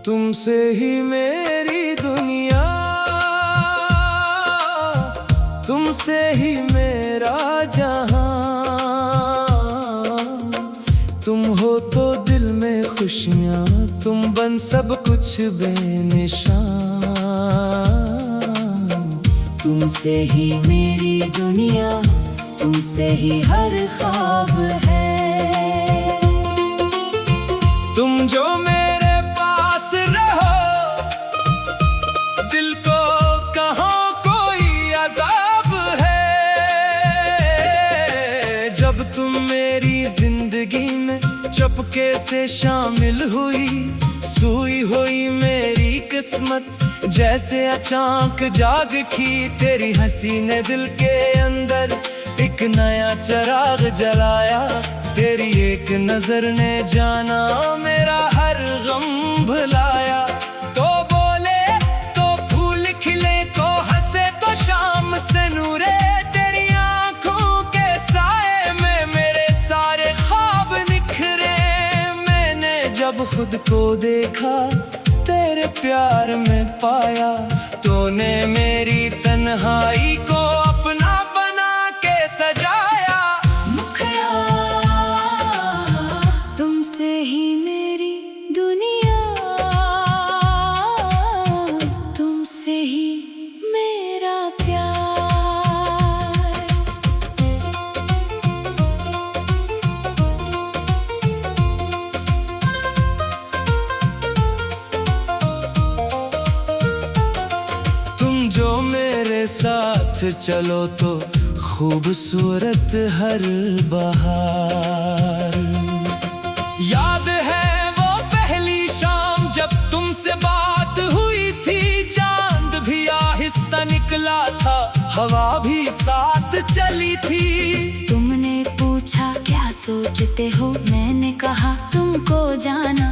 तुमसे ही मेरी दुनिया, तुमसे ही मेरा जहां। तुम हो तो दिल में खुशियां, तुम बन सब कुछ बेनिशान। तुमसे ही मेरी दुनिया, तुमसे ही हर ख्वाब है। तुम जो मेरे पास रहो, दिल को कहाँ कोई अज़ाब है। जब तुम मेरी जिंदगी में चुपके से शामिल हुई, सोई हुई मेरी किस्मत जैसे अचानक जाग की। तेरी हंसी ने दिल के अंदर एक नया चिराग जलाया। तेरी एक नजर ने जाना मेरा हर गम भुलाया। तो बोले तो फूल खिले, तो हंसे तो शाम से नूरे। तेरी आंखों के साए में मेरे सारे ख्वाब निखरे। मैंने जब खुद को देखा, तेरे प्यार में पाया। तूने मेरी तन्हाई को अपना बना के सजाया। मुखड़ा तुमसे ही मेरी दुनिया, तुमसे ही मेरा प्यार। तुम जो मेरे साथ चलो तो खूबसूरत हर बहार। याद है वो पहली शाम जब तुमसे बात हुई थी। चांद भी आहिस्ता निकला था, हवा भी साथ चली थी। तुमने पूछा क्या सोचते हो, मैंने कहा तुमको जाना।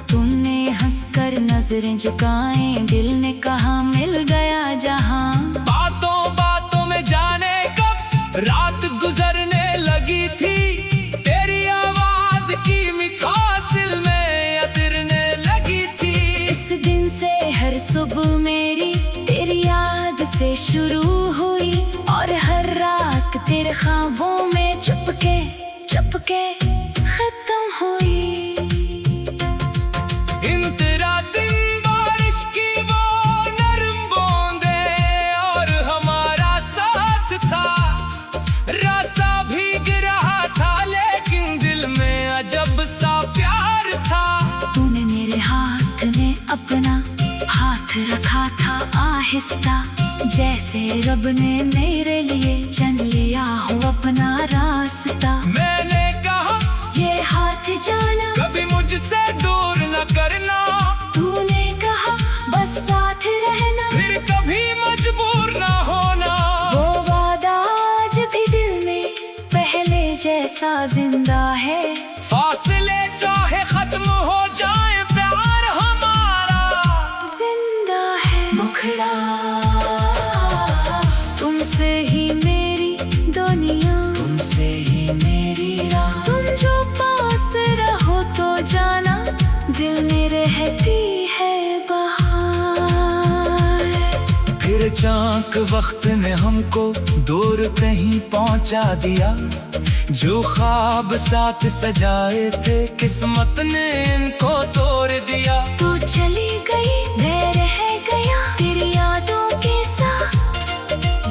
तुमने हंसकर नजरें झुकाएं, दिल ने कहा मिल गया जहां। बातों बातों में जाने कब रात गुजरने लगी थी। तेरी आवाज की मिठास दिल में अतरने लगी थी। इस दिन से हर सुबह मेरी तेरी याद से शुरू हुई, और हर रात तेरे ख्वाबों में चुपके चुपके खत्म हुई। इन तेरा दिन बारिश की वो नरम बूंदें, और हमारा साथ था। रास्ता भीग रहा था लेकिन दिल में अजब सा प्यार था। तूने मेरे हाथ में अपना हाथ रखा था आहिस्ता, जैसे रब ने मेरे लिए चुन लिया हो अपना रास्ता। मैंने कहा ये हाथ जाना कभी मुझसे दूर न करना। तूने कहा बस साथ रहना, फिर कभी मजबूर न होना। वो वादा आज भी दिल में पहले जैसा जिंदा है। फासले चाहे खत्म हो जाए, प्यार हमारा जिंदा है। मुखड़ा तुमसे ही मेरी दुनिया, तुमसे ही मेरी राह। तुम जो पास रहो तो जाना दिल में रहती है बहार। फिर चाक वक्त ने हमको दूर कहीं पहुंचा दिया। जो ख्वाब साथ सजाए थे, किस्मत ने इनको तोड़ दिया। तू चली गई, मैं रह गया तेरी यादों के साथ।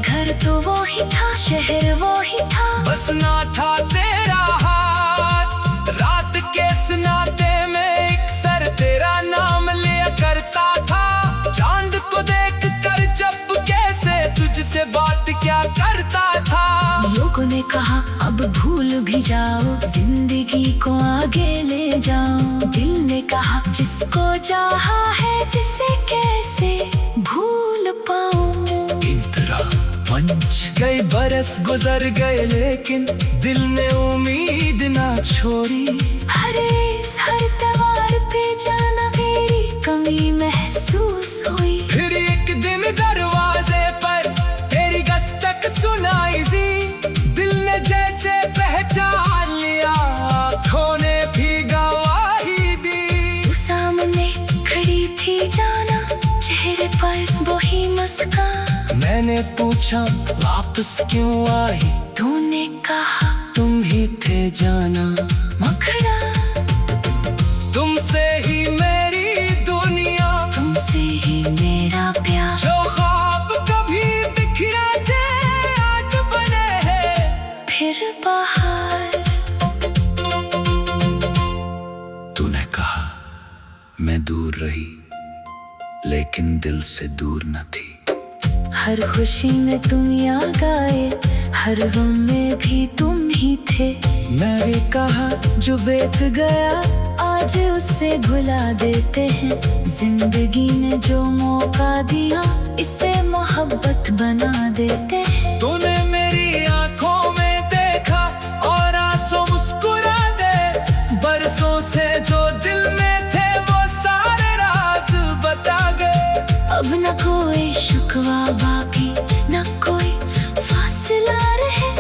घर तो वो ही था, शहर वो ही था, बस ना था तेरा हाथ। रात के सन्नाटे में एक सर तेरा नाम लिया करता था। चांद को देख कर जब कैसे तुझसे बात क्या करता था। लोगों ने कहा अब भूल भी जाओ, जिंदगी को आगे ले जाओ। दिल ने कहा जिसको चाहा है तिसे कैसे भूल पाऊं। इंतरा मंच कई बरस गुजर गए लेकिन दिल ने उम्मीद ना छोड़ी। हर त्योहार पे जाना तेरी कमी महसूस हुई। फिर एक दिन दरवाजे पर तेरी दस्तक सुनाई सी। दिल ने जैसे पहचान लिया, आँखों ने भी गवाही दी। तू सामने खड़ी मैंने पूछा वापस क्यों आई, तूने कहा तुम ही थे जाना। मखड़ा, तुमसे ही मेरी दुनिया, तुमसे ही मेरा प्यार। जो ख्वाब कभी बिखरे थे आज बने हैं फिर बाहर। तूने कहा मैं दूर रही, लेकिन दिल से दूर न थी। हर खुशी में तुम याद आए, हर गम में भी तुम ही थे। मैंने कहा जो बीत गया आज उसे भुला देते हैं। जिंदगी ने जो मौका दिया इसे मोहब्बत बना देते हैं। तूने मेरी आंखों में देखा और आंसू मुस्कुरा दे। बरसों से जो दिल में थे वो सारे राज बता गए। अब न कोई शुक्वा बाकी, न कोई फासला रहे।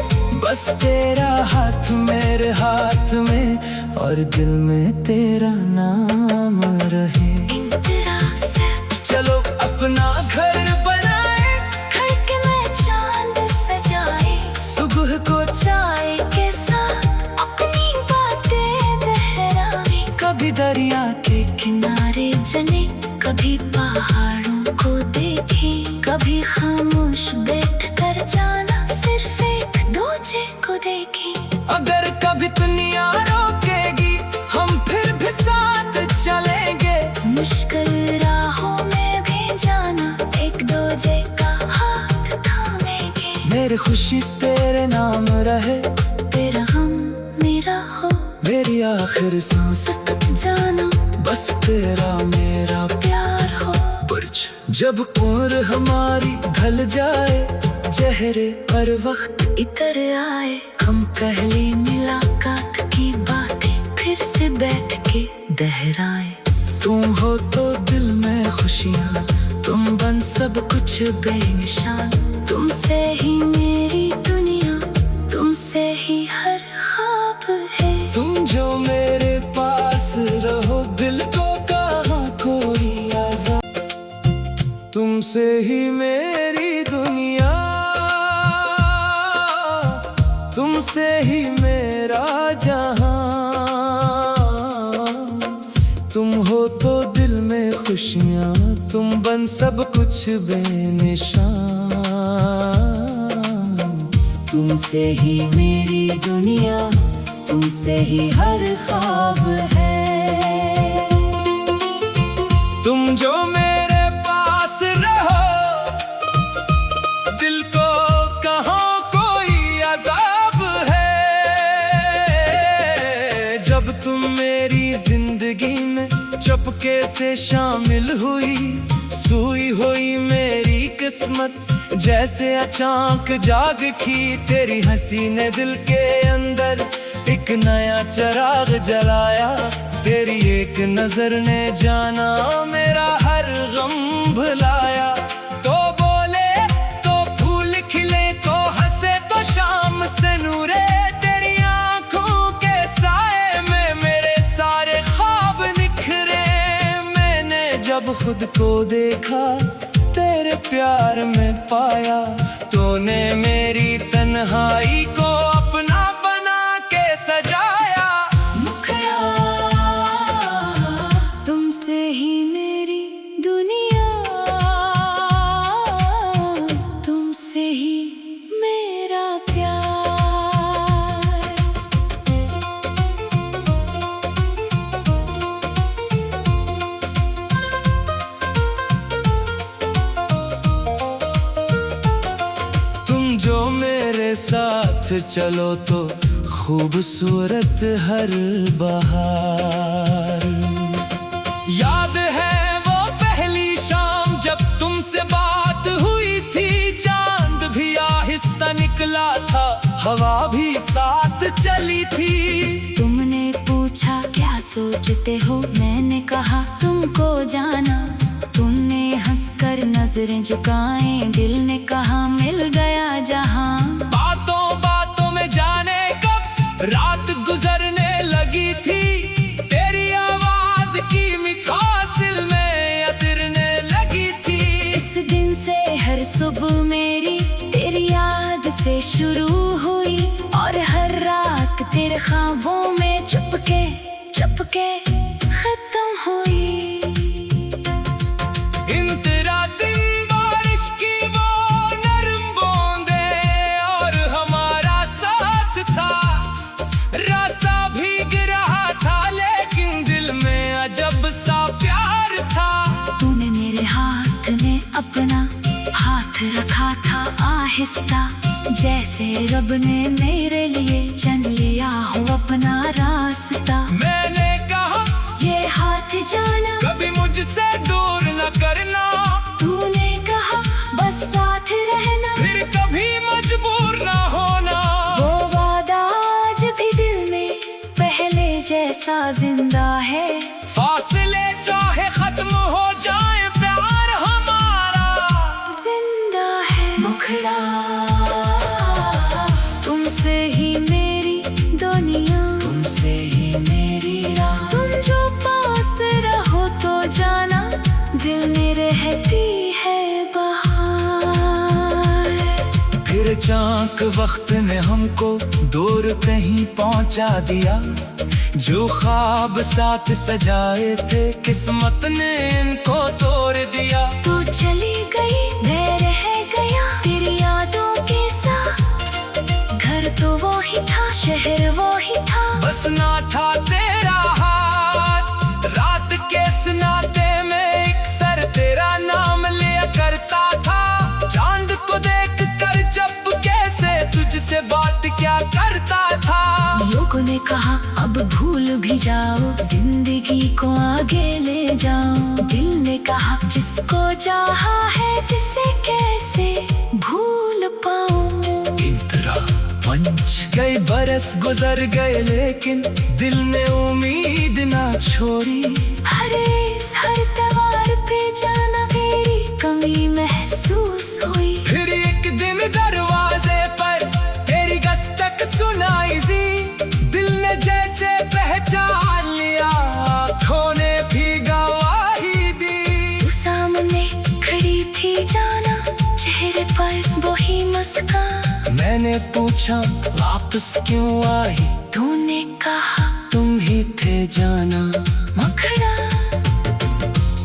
बस तेरा हाथ मेरे हाथ में और दिल में तेरा नाम रहे। इन तरह से चलो अपना घर बनाए, घर के में चांद सजाए। सुबह को चाय के साथ अपनी बातें दोहराए। कभी दरिया के किनारे जने, कभी पहाड़ों को देखे, कभी खामोश बैठ कर जाना सिर्फ एक दूजे को देखे। अगर कभी दुनिया रोकेगी हम फिर भी साथ चलेंगे। मुश्किल राहों में भी जाना एक दूजे का हाथ थामेंगे। मेरी खुशी तेरे नाम रहे, तेरा गम मेरा हो, मेरी आखिर सांस तक जाना बस तेरा मेरा प्यार हो। बुर्ज जब उम्र हमारी ढल जाए, चेहरे पर वक्त इतर आए, हम पहली मुलाकात की बातें फिर से बैठ के दोहराए। तुम हो तो दिल में खुशियाँ, तुम बन सब कुछ बेनिशान। तुमसे ही मेरी दुनिया, तुमसे ही हर ख्वाब है। तुम जो मेरे पास रहो, दिल को कहाँ कोई आज़ाद। तुमसे ही मेरी दुनिया, तुमसे ही मेरा जहां। तुम हो तो दिल में खुशियाँ, तुम बन सब कुछ बेनिशान। तुमसे ही मेरी दुनिया, तुमसे ही हर ख्वाब है। तुम जो मेरे पास रहो, दिल को कहाँ कोई अज़ाब है। जब तुम मेरी जिंदगी में चुपके से शामिल हुई, सूई हुई मेरी किस्मत जैसे अचानक जाग की। तेरी हंसी ने दिल के अंदर एक नया चिराग जलाया। तेरी एक नजर ने जाना मेरा हर गम भुलाया। तो बोले तो फूल खिले, तो हंसे तो शाम से नूरे। तेरी आंखों के साए में मेरे सारे ख्वाब निखरे। मैंने जब खुद को देखा तेरे प्यार में पाया, तूने मेरी तन्हाई को अपना बना के सजाया। मुखड़ा, तुमसे ही मेरी दुनिया, तुमसे ही मेरा प्यार। तुम जो मेरे साथ चलो तो खूबसूरत हर बहार। याद है वो पहली शाम जब तुमसे बात हुई थी। चांद भी आहिस्ता निकला था, हवा भी साथ चली थी। तुमने पूछा क्या सोचते हो, मैंने कहा तुमको जाना। तुमने हंसकर नजरें झुकाएं, दिल ने कहा मिल गया जहां। बातों बातों में जाने कब रात गुजरने लगी थी। तेरी आवाज की मिठास दिल में अतिरने लगी थी। इस दिन से हर सुबह मेरी शुरू हुई और हर रात तेरे ख्वाबों में चुपके चुपके खत्म हुई। इन तेरा दिन बारिश की वो नरम बूंदें और हमारा साथ था, रास्ता भीग रहा था लेकिन दिल में अजब सा प्यार था। तूने मेरे हाथ में अपना हाथ रखा था आहिस्ता, जैसे रब ने मेरे लिए चुन लिया हो अपना रास्ता। मैंने कहा ये हाथ जाना कभी मुझसे दूर न करना, तूने कहा बस साथ रहना, फिर कभी मजबूर न होना। वो वादा आज भी दिल में पहले जैसा जिंदा है। फासले चाहे खत्म हो जाए प्यार हमारा जिंदा है। मुखड़ा तुमसे ही मेरी दुनिया, तुमसे ही मेरी राह, तुम जो पास रहो तो जाना दिल में रहती है बहार। फिर चाक वक्त ने हमको दूर कहीं पहुंचा दिया, जो ख्वाब साथ सजाए थे किस्मत ने इनको तोड़ दिया। तू चली गई मैं रह गया तेरी यादों के साथ, घर तो वो ही था शहर वो ही था, बस ना था तेरा हाथ। रात के सन्नाटे में एक सर तेरा नाम लिया करता था, चांद को देख कर जब कैसे तुझसे बात क्या करता था। लोगों ने कहा अब भूल भी जाओ, जिंदगी को आगे ले जाओ। दिल ने कहा जिसको चाहा है तिसे कैसे भूल पाऊं। इंतरा पंच कई बरस गुजर गए लेकिन दिल ने उम्मीद ना छोड़ी। हर त्योहार पे जाना तेरी कमी महसूस हुई। फिर एक दिन दरवाजे पर तेरी दस्तक सुनाई सी, दिल ने जैसे पहचान लिया, आँखों ने भी गवाही दी। तू सामने खड़ी थी जाना, चेहरे पर वही मुस्कान। मैंने पूछा वापस क्यों आई, तूने कहा तुम ही थे जाना। मुखड़ा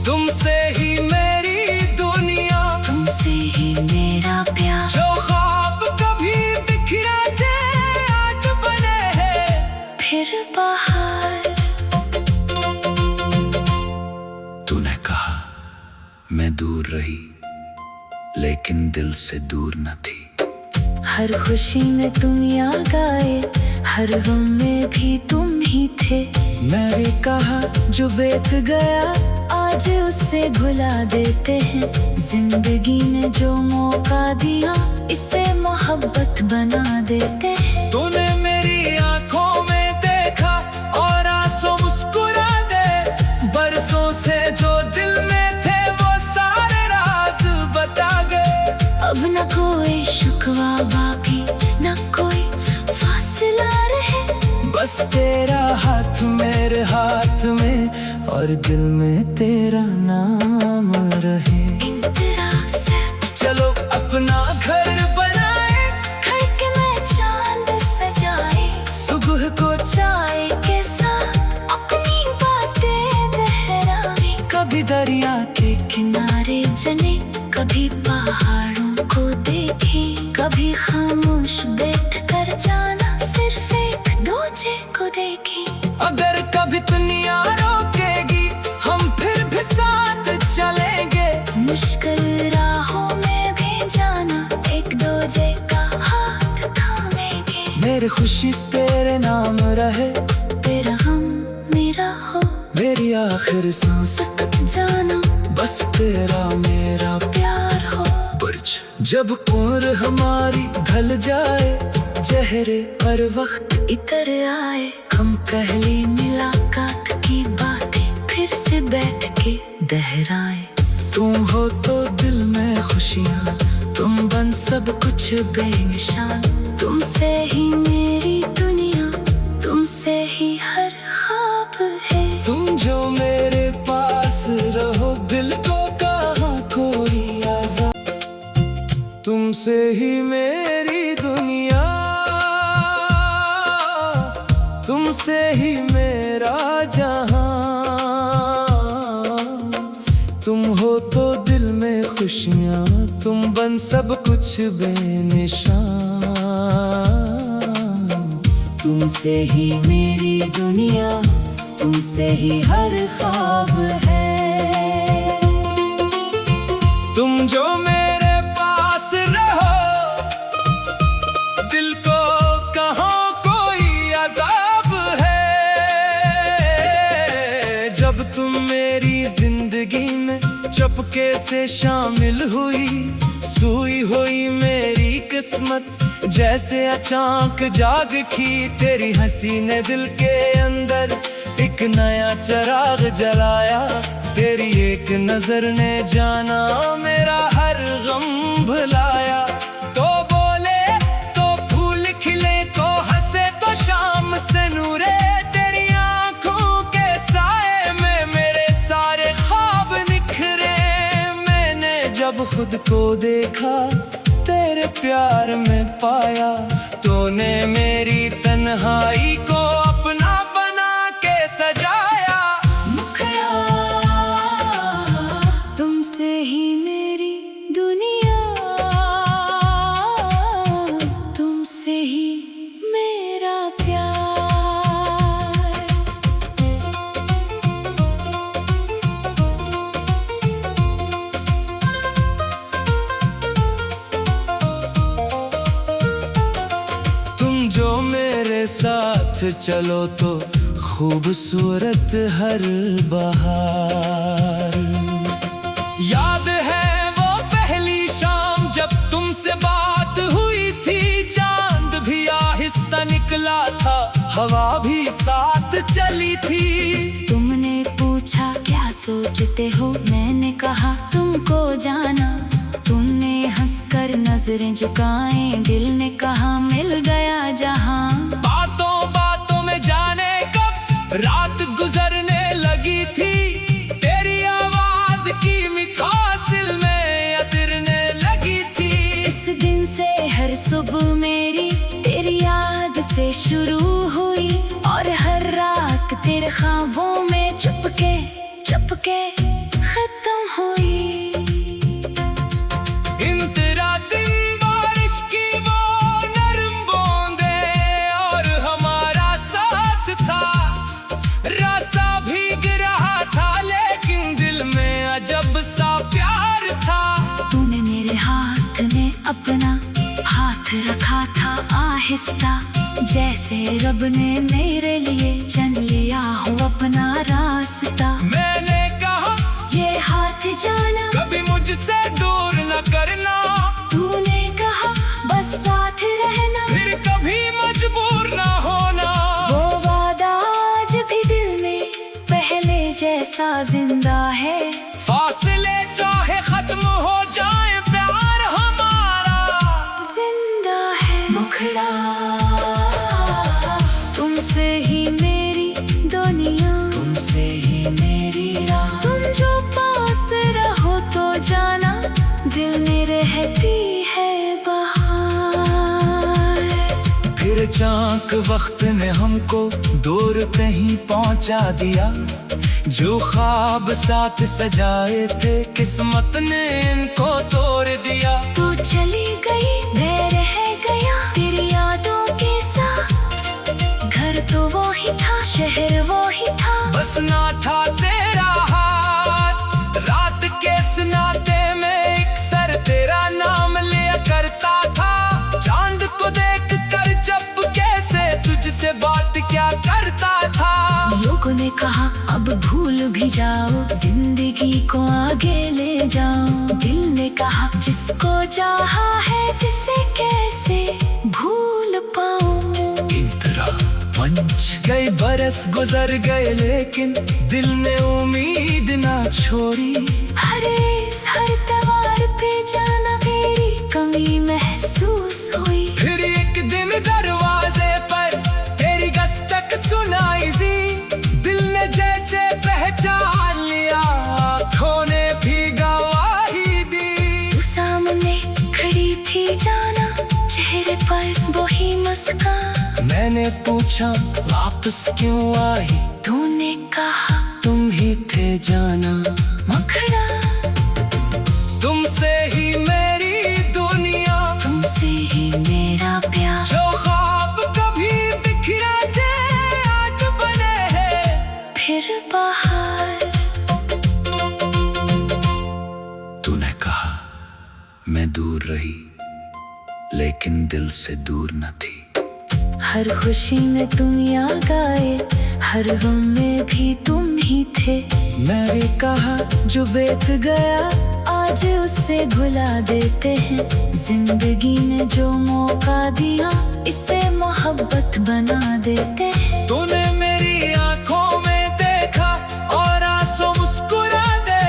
तुमसे ही मेरी दुनिया, तुमसे ही मेरा प्यार, जो ख्वाब कभी बिखरे थे आज बने हैं फिर बाहर। तूने कहा मैं दूर रही लेकिन दिल से दूर न थी। हर खुशी में तुम याद आए, हर गम में भी तुम ही थे। मैंने कहा जो बीत गया आज उसे भुला देते हैं, जिंदगी ने जो मौका दिया इसे मोहब्बत बना देते हैं। तूने मेरी आंखों में देखा और आंसू मुस्कुरा दे, बरसों से जो दिल में थे वो सारे राज बता गए। अब न कोई शुक्वा बाकी न कोई फासला रहे, बस तेरा हाथ मेरे हाथ में और दिल में तेरा नाम रहे। इंतरा से चलो अपना घर बनाए, घर के में चांद सजाए, सुबह को चाय के साथ अपनी बातें दोहराए। कभी दरिया के किनारे जने, कभी पहाड़ों को देखे, कभी खामोश बैठ कर जाना सिर्फ एक दूजे को देखे। अगर कभी दुनिया रोकेगी हम फिर भी साथ चलेंगे, मुश्किल राहों में भी जाना एक दूजे का हाथ थामेंगे। मेरी खुशी तेरे नाम रहे, तेरा गम मेरा हो, मेरी आखिर सांस तक जाना बस तेरा मेरा प्यार हो। बुर्ज जब उम्र हमारी ढल जाए, चेहरे पर वक्त इतर आए, हम पहली मुलाकात की बातें फिर से बैठ के दोहराए। तुम हो तो दिल में खुशियाँ, तुम बन सब कुछ बेनिशान। तुमसे ही मेरी दुनिया, तुमसे ही हर ख्वाब है। तुम जो मेरे पास रहो दिल को कहाँ कोई आज़ाद। तुमसे ही मेरी दुनिया खुशियाँ तुम बन सब कुछ बेनिशान। तुमसे ही मेरी दुनिया, तुमसे ही हर ख्वाब है। तुम जो मेरे पास रहो, दिल को कहाँ कोई अज़ाब है। जब तुम मेरी जिंदगी में चुपके से शामिल हुई, सोई हुई मेरी किस्मत जैसे अचानक जाग की। तेरी हंसी ने दिल के अंदर एक नया चिराग जलाया। तेरी एक नजर ने जाना मेरा हर गम भुलाया। तो बोले तो फूल खिले, तो हंसे तो शाम से नूरे। तेरी आंखों के साए में मेरे सारे ख्वाब निखरे। मैंने जब खुद को देखा तेरे प्यार में पाया, तूने मेरी तन्हाई को अपना बना के सजाया। मुखड़ा तुमसे ही मेरी दुनिया, तुमसे ही मेरा प्यार। तुम जो मेरे साथ चलो तो खूबसूरत हर बहार। याद है वो पहली शाम जब तुमसे बात हुई थी। चांद भी आहिस्ता निकला था, हवा भी साथ चली थी। तुमने पूछा क्या सोचते हो, मैंने कहा तुमको जाना। तुमने हंसकर नजरें झुकाए, दिल ने कहा मिल गया जहां। बातों बातों में जाने कब रात गुजरने लगी थी। तेरी आवाज की मिठास दिल में अतिरने लगी थी। इस दिन से हर सुबह मेरी तेरी याद से शुरू हुई, और हर रात तेरे ख्वाबों में चुपके चुपके खत्म हुई। तेरा दिन बारिश की वो नरम बूंदें और हमारा साथ था। रास्ता भीग रहा था लेकिन दिल में अजब सा प्यार था। तूने मेरे हाथ में अपना हाथ रखा था आहिस्ता, जैसे रब ने मेरे लिए चुन लिया हो अपना रास्ता। मैंने कहा ये हाथ जाना कभी मुझसे दूर न करना। तूने कहा बस साथ रहना, फिर कभी मजबूर न होना। वो वादा आज भी दिल में पहले जैसा जिंदा है। फासले चाहे खत्म हो जाए, प्यार हमारा जिंदा है। मुखड़ा तुमसे ही मेरी दुनिया, तुमसे ही मेरी राह। तुम जो पास रहो तो जाना दिल में रहती है बहार। फिर चाक वक्त ने हमको दूर कहीं पहुंचा दिया। जो ख्वाब साथ सजाए थे किस्मत ने इनको तोड़ दिया। तू चली गई मैं रह गया तेरी यादों के साथ। घर तो वो ही था, शहर वो ही था, बस ना था तेरा हाथ। रात के सन्नाटे में एक सर तेरा नाम लिया करता था। चांद को देख कर जब कैसे तुझसे बात क्या करता था। लोगों ने कहा अब भूल भी जाओ, जिंदगी को आगे ले जाओ। दिल ने कहा जिसको चाहा है किसे कैसे भूल पाऊं। इंतरा पंच कई बरस गुजर गए लेकिन दिल ने उम्मीद ना छोड़ी। हर त्योहार पे जाना तेरी कमी महसूस हुई। फिर एक दिन दरवाजे पर तेरी दस्तक सुनाई सी। दिल ने जैसे पहचान लिया, आँखों ने भी गवाही दी। तू सामने खड़ी थी जाना, चेहरे पर वही मुस्कान। मैंने पूछा वापस क्यों आई, तूने कहा तुम ही थे जाना। मुखड़ा तुमसे मैं दूर रही लेकिन दिल से दूर न थी। हर खुशी में तुम याद आए, हर गम में भी तुम ही थे। मैंने कहा जो बीत गया आज उसे भुला देते हैं। जिंदगी ने जो मौका दिया इसे मोहब्बत बना देते हैं। तूने मेरी आंखों में देखा और आंसू मुस्कुरा दे।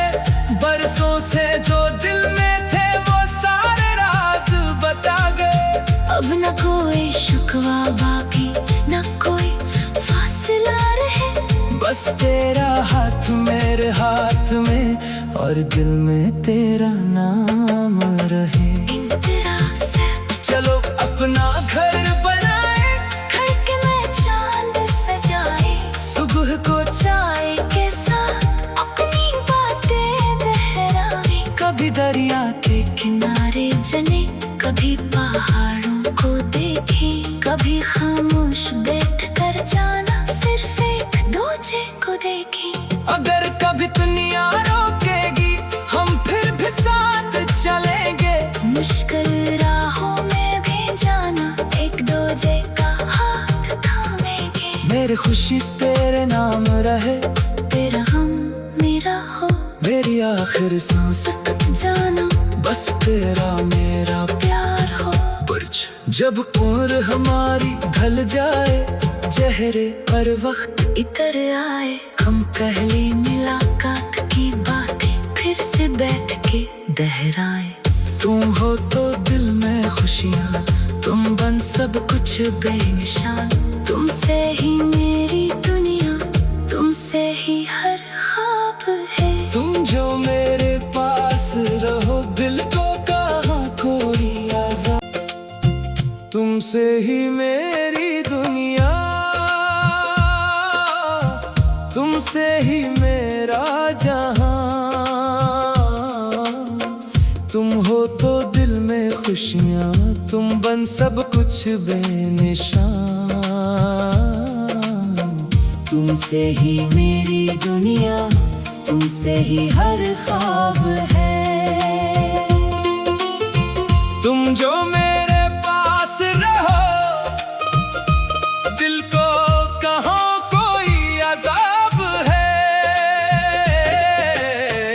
बरसों से जो दिल में थे वो सारे राज बता गए। अब न कोई शुक्वा बाकी न कोई फासला रहे। बस तेरा हाथ मेरे हाथ में और दिल में तेरा नाम रहे। इंतरा से चलो अपना घर बनाए, खड़के में चांद सजाए। सुबह को चाय के साथ अपनी बातें दोहराए। कभी दरिया के किनारे जने, कभी पहाड़ों को देखे। कभी खामोश बैठ कर जाना, सिर्फ एक दूजे को देखे। अगर कभी दुनिया रोकेगी हम फिर भी साथ चलेंगे। मुश्किल राहों में भी जाना, एक दूजे का हाथ थामेंगे। मेरी खुशी तेरे नाम रहे, तेरा गम मेरा हो। मेरी आखिर सांस तक जाना बस तेरा मेरा प्यार हो। बुर्ज जब उम्र हमारी ढल जाए, चेहरे पर वक्त इतर आए। हम पहली मुलाकात की बातें फिर से बैठ के दोहराए। तुम हो तो दिल में खुशियाँ, तुम बन सब कुछ बेनिशान। तुमसे ही मेरी दुनिया, तुमसे ही हर ख्वाब है। तुम जो मेरे पास रहो, दिल को कहाँ कोई आज़ाद। तुमसे ही मेरी दुनिया, तुमसे ही मेरा जहां। तुम हो तो दिल में खुशियाँ, तुम बन सब कुछ बेनिशान। तुमसे ही मेरी दुनिया, तुमसे ही हर ख्वाब है। तुम जो मेरे पास रहो, दिल को कहाँ कोई अज़ाब है।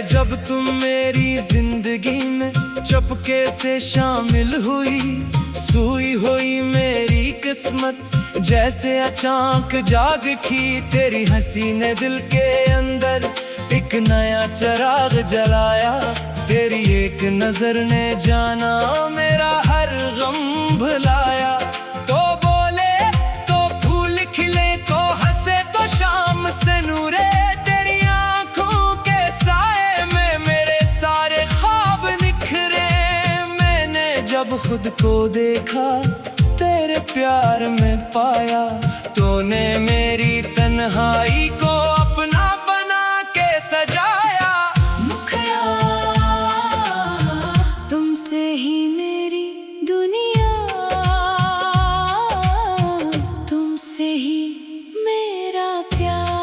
जब तुम मेरी जिंदगी में चुपके से शामिल हुई, सूई हुई मेरी किस्मत जैसे अचानक जाग की। तेरी हंसी ने दिल के अंदर एक नया चिराग जलाया। तेरी एक नजर ने जाना मेरा हर गम भुलाया। तो बोले तो फूल खिले, तो हंसे तो शाम से नूरे। तेरी आंखों के साए में मेरे सारे ख्वाब निखरे। मैंने जब खुद को देखा तेरे प्यार में पाया। तूने मेरी तन्हाई को अपना बना के सजाया। मुखड़ा तुमसे ही मेरी दुनिया, तुमसे ही मेरा प्यार।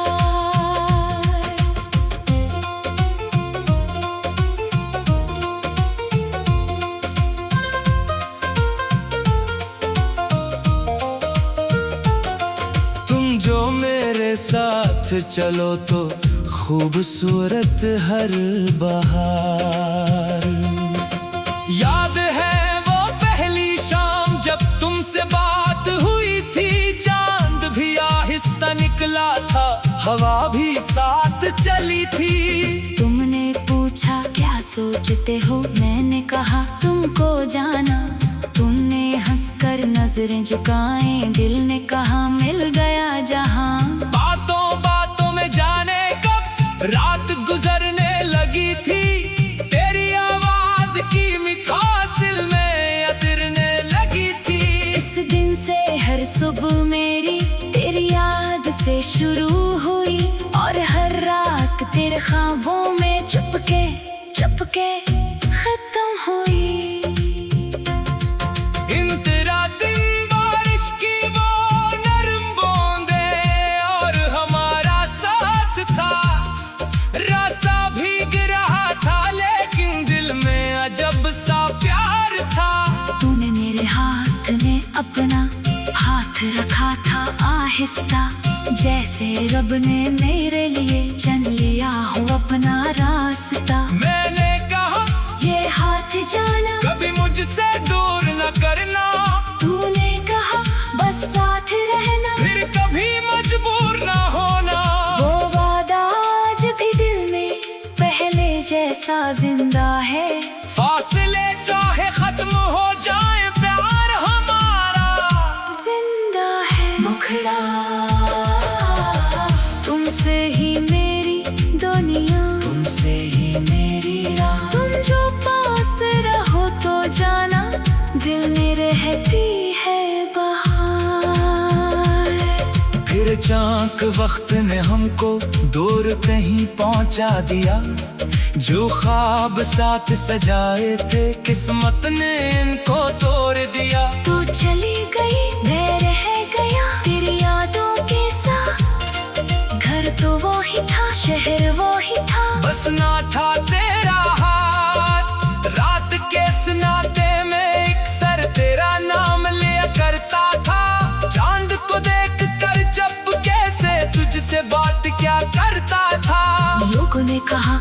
तुम जो मेरे साथ चलो तो खूबसूरत हर बहार। याद है वो पहली शाम जब तुमसे बात हुई थी। चांद भी आहिस्ता निकला था, हवा भी साथ चली थी। तुमने पूछा क्या सोचते हो, मैंने कहा तुमको जाना। तुमने हंसकर नजरें झुकाएं, दिल ने कहा मिल गया जहां। बातों बातों में जाने कब रात गुजरने लगी थी। तेरी आवाज की मिठास दिल में अतिरने लगी थी। इस दिन से हर सुबह मेरी तेरी याद से शुरू हुई। और हर रात तेरे ख्वाबों में चुपके चुपके खत्म हुई। इंतरा दिन बारिश की वो नरम बूंदें और हमारा साथ था। रास्ता भीग रहा था लेकिन दिल में अजब सा प्यार आहिस्ता, जैसे रब ने मेरे लिए चुन लिया हो अपना रास्ता। मैंने कहा ये हाथ जाना कभी मुझसे दूर न करना, तूने कहा बस साथ रहना, फिर कभी मजबूर न होना। वो वादा आज भी दिल में पहले जैसा जिंदा है। फासले चाहे खत्म हो जाए, प्यार हमारा जिंदा है। मुखड़ा तुमसे ही मेरी दुनिया, तुमसे ही मेरी राह। तुम जो पास रहो तो जाना दिल में रहती है बहार। फिर चाक वक्त ने हमको दूर कहीं पहुंचा दिया, जो ख्वाब साथ सजाए थे किस्मत ने इनको तोड़ दिया। तू चली गई मैं रह गया तेरी यादों के साथ, घर तो वो ही था शहर वो ही था, बस ना था तेरा हाथ। रात के सन्नाटे में एक सर तेरा नाम लिया करता था, चांद को देख कर जब कैसे तुझसे बात क्या करता था। लोगों ने कहा